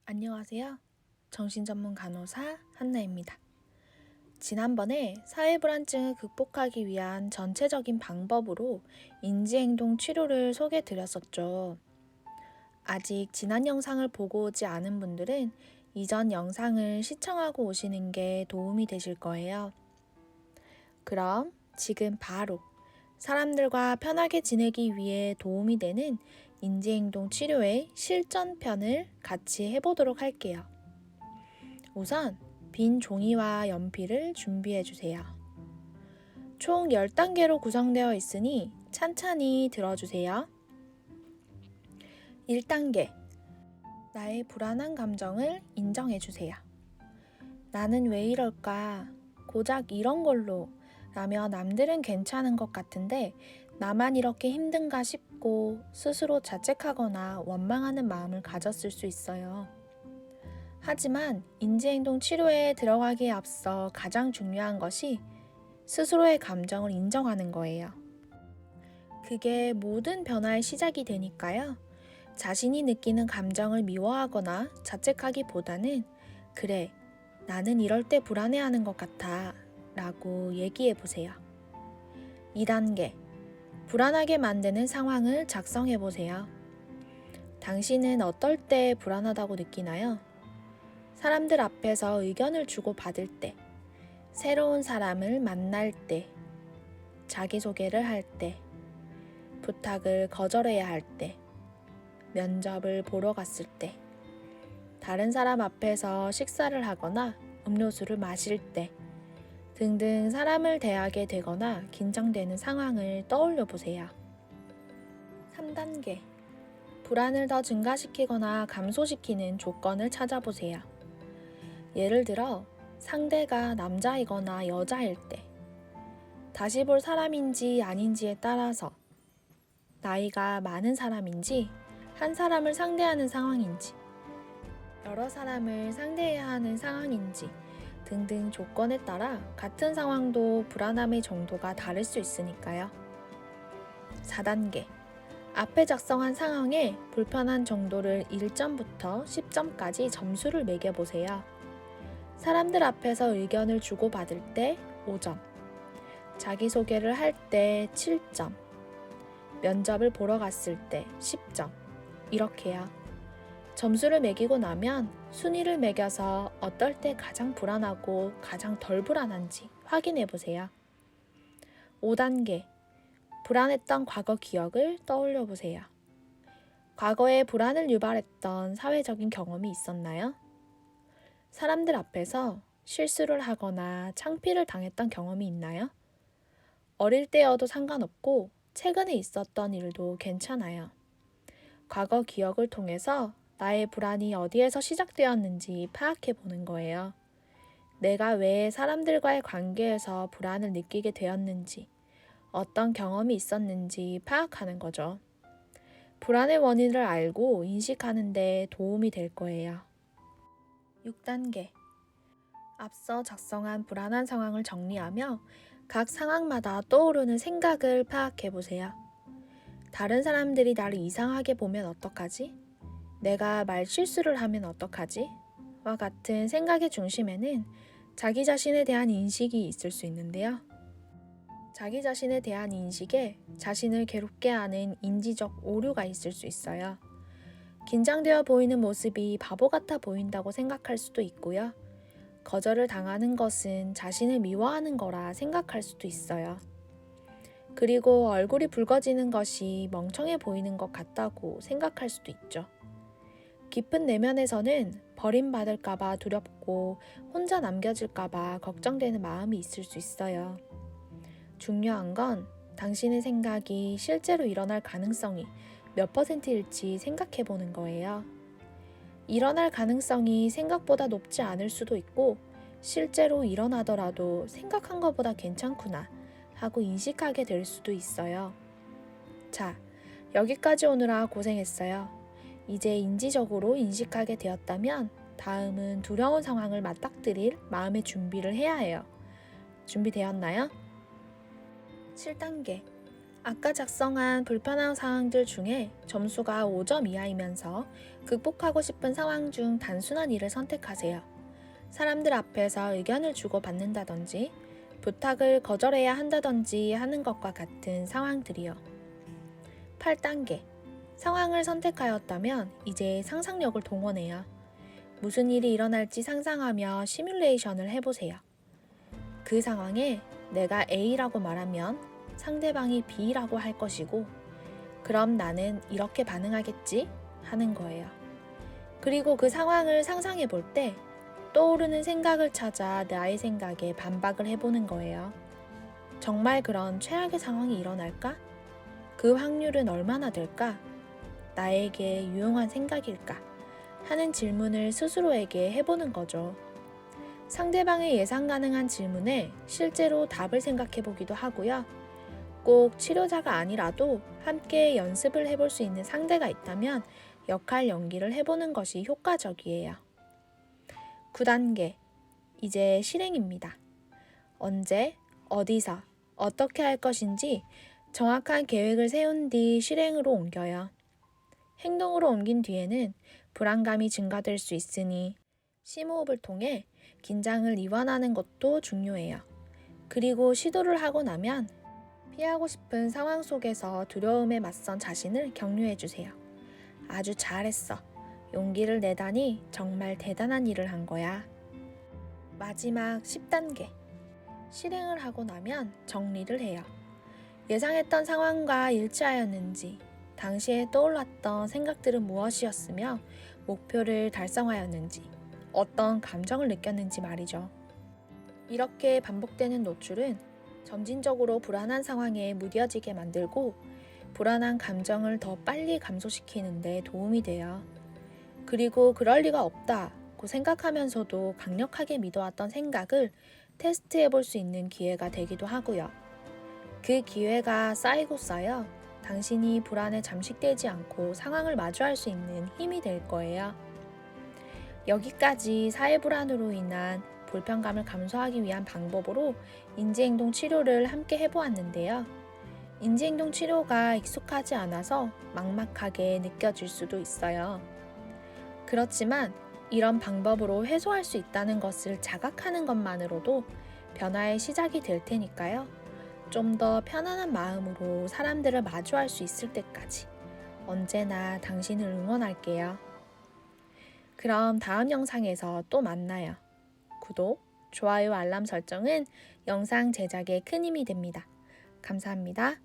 안녕하세요. 정신전문 간호사 한나입니다. 지난번에 사회불안증을 극복하기 위한 전체적인 방법으로 인지행동 치료를 소개해 드렸었죠. 아직 지난 영상을 보고 오지 않은 분들은 이전 영상을 시청하고 오시는 게 도움이 되실 거예요. 그럼 지금 바로 사람들과 편하게 지내기 위해 도움이 되는 인지행동 치료의 실전편을 같이 해보도록 할게요. 우선 빈 종이와 연필을 준비해 주세요. 총 10단계로 구성되어 있으니 찬찬히 들어주세요. 1단계. 나의 불안한 감정을 인정해 주세요. 나는 왜 이럴까? 고작 이런 걸로 라며 남들은 괜찮은 것 같은데 나만 이렇게 힘든가 싶고 스스로 자책하거나 원망하는 마음을 가졌을 수 있어요. 하지만 인지행동 치료에 들어가기에 앞서 가장 중요한 것이 스스로의 감정을 인정하는 거예요. 그게 모든 변화의 시작이 되니까요. 자신이 느끼는 감정을 미워하거나 자책하기보다는 그래, 나는 이럴 때 불안해하는 것 같아 라고 얘기해 보세요. 2단계. 불안하게 만드는 상황을 작성해 보세요. 당신은 어떨 때 불안하다고 느끼나요? 사람들 앞에서 의견을 주고받을 때, 새로운 사람을 만날 때, 자기소개를 할 때, 부탁을 거절해야 할 때, 면접을 보러 갔을 때, 다른 사람 앞에서 식사를 하거나 음료수를 마실 때 등등 사람을 대하게 되거나 긴장되는 상황을 떠올려 보세요. 3단계. 불안을 더 증가시키거나 감소시키는 조건을 찾아보세요. 예를 들어 상대가 남자이거나 여자일 때, 다시 볼 사람인지 아닌지에 따라서, 나이가 많은 사람인지 한 사람을 상대하는 상황인지, 여러 사람을 상대해야 하는 상황인지 등등 조건에 따라 같은 상황도 불안함의 정도가 다를 수 있으니까요. 4단계. 앞에 작성한 상황에 불편한 정도를 1점부터 10점까지 점수를 매겨보세요. 사람들 앞에서 의견을 주고받을 때 5점, 자기소개를 할 때 7점, 면접을 보러 갔을 때 10점, 이렇게요. 점수를 매기고 나면 순위를 매겨서 어떨 때 가장 불안하고 가장 덜 불안한지 확인해 보세요. 5단계. 불안했던 과거 기억을 떠올려 보세요. 과거에 불안을 유발했던 사회적인 경험이 있었나요? 사람들 앞에서 실수를 하거나 창피를 당했던 경험이 있나요? 어릴 때여도 상관없고 최근에 있었던 일도 괜찮아요. 과거 기억을 통해서 나의 불안이 어디에서 시작되었는지 파악해 보는 거예요. 내가 왜 사람들과의 관계에서 불안을 느끼게 되었는지, 어떤 경험이 있었는지 파악하는 거죠. 불안의 원인을 알고 인식하는 데 도움이 될 거예요. 6단계. 앞서 작성한 불안한 상황을 정리하며 각 상황마다 떠오르는 생각을 파악해 보세요. 다른 사람들이 나를 이상하게 보면 어떡하지? 내가 말실수를 하면 어떡하지? 와 같은 생각의 중심에는 자기 자신에 대한 인식이 있을 수 있는데요. 자기 자신에 대한 인식에 자신을 괴롭게 하는 인지적 오류가 있을 수 있어요. 긴장되어 보이는 모습이 바보 같아 보인다고 생각할 수도 있고요. 거절을 당하는 것은 자신을 미워하는 거라 생각할 수도 있어요. 그리고 얼굴이 붉어지는 것이 멍청해 보이는 것 같다고 생각할 수도 있죠. 깊은 내면에서는 버림받을까봐 두렵고 혼자 남겨질까봐 걱정되는 마음이 있을 수 있어요. 중요한 건 당신의 생각이 실제로 일어날 가능성이 몇 %일지 생각해 보는 거예요. 일어날 가능성이 생각보다 높지 않을 수도 있고 실제로 일어나더라도 생각한 것보다 괜찮구나 하고 인식하게 될 수도 있어요. 자, 여기까지 오느라 고생했어요. 이제 인지적으로 인식하게 되었다면 다음은 두려운 상황을 맞닥뜨릴 마음의 준비를 해야 해요. 준비되었나요? 7단계. 아까 작성한 불편한 상황들 중에 점수가 5점 이하이면서 극복하고 싶은 상황 중 단순한 일을 선택하세요. 사람들 앞에서 의견을 주고받는다든지 부탁을 거절해야 한다든지 하는 것과 같은 상황들이요. 8단계. 상황을 선택하였다면 이제 상상력을 동원해요. 무슨 일이 일어날지 상상하며 시뮬레이션을 해보세요. 그 상황에 내가 A라고 말하면 상대방이 B라고 할 것이고, 그럼 나는 이렇게 반응하겠지? 하는 거예요. 그리고 그 상황을 상상해 볼 때 떠오르는 생각을 찾아 나의 생각에 반박을 해보는 거예요. 정말 그런 최악의 상황이 일어날까? 그 확률은 얼마나 될까? 나에게 유용한 생각일까? 하는 질문을 스스로에게 해보는 거죠. 상대방의 예상 가능한 질문에 실제로 답을 생각해 보기도 하고요. 꼭 치료자가 아니라도 함께 연습을 해볼 수 있는 상대가 있다면 역할 연기를 해보는 것이 효과적이에요. 9단계. 이제 실행입니다. 언제, 어디서, 어떻게 할 것인지 정확한 계획을 세운 뒤 실행으로 옮겨요. 행동으로 옮긴 뒤에는 불안감이 증가될 수 있으니 심호흡을 통해 긴장을 이완하는 것도 중요해요. 그리고 시도를 하고 나면 피하고 싶은 상황 속에서 두려움에 맞선 자신을 격려해 주세요. 아주 잘했어. 용기를 내다니 정말 대단한 일을 한 거야. 마지막 10단계. 실행을 하고 나면 정리를 해요. 예상했던 상황과 일치하였는지, 당시에 떠올랐던 생각들은 무엇이었으며 목표를 달성하였는지, 어떤 감정을 느꼈는지 말이죠. 이렇게 반복되는 노출은 점진적으로 불안한 상황에 무뎌지게 만들고 불안한 감정을 더 빨리 감소시키는 데 도움이 돼요. 그리고 그럴 리가 없다고 생각하면서도 강력하게 믿어왔던 생각을 테스트해 볼 수 있는 기회가 되기도 하고요. 그 기회가 쌓이고 쌓여 당신이 불안에 잠식되지 않고 상황을 마주할 수 있는 힘이 될 거예요. 여기까지 사회 불안으로 인한 불편감을 감소하기 위한 방법으로 인지행동 치료를 함께 해보았는데요. 인지행동 치료가 익숙하지 않아서 막막하게 느껴질 수도 있어요. 그렇지만 이런 방법으로 해소할 수 있다는 것을 자각하는 것만으로도 변화의 시작이 될 테니까요. 좀 더 편안한 마음으로 사람들을 마주할 수 있을 때까지 언제나 당신을 응원할게요. 그럼 다음 영상에서 또 만나요. 구독, 좋아요, 알람 설정은 영상 제작에 큰 힘이 됩니다. 감사합니다.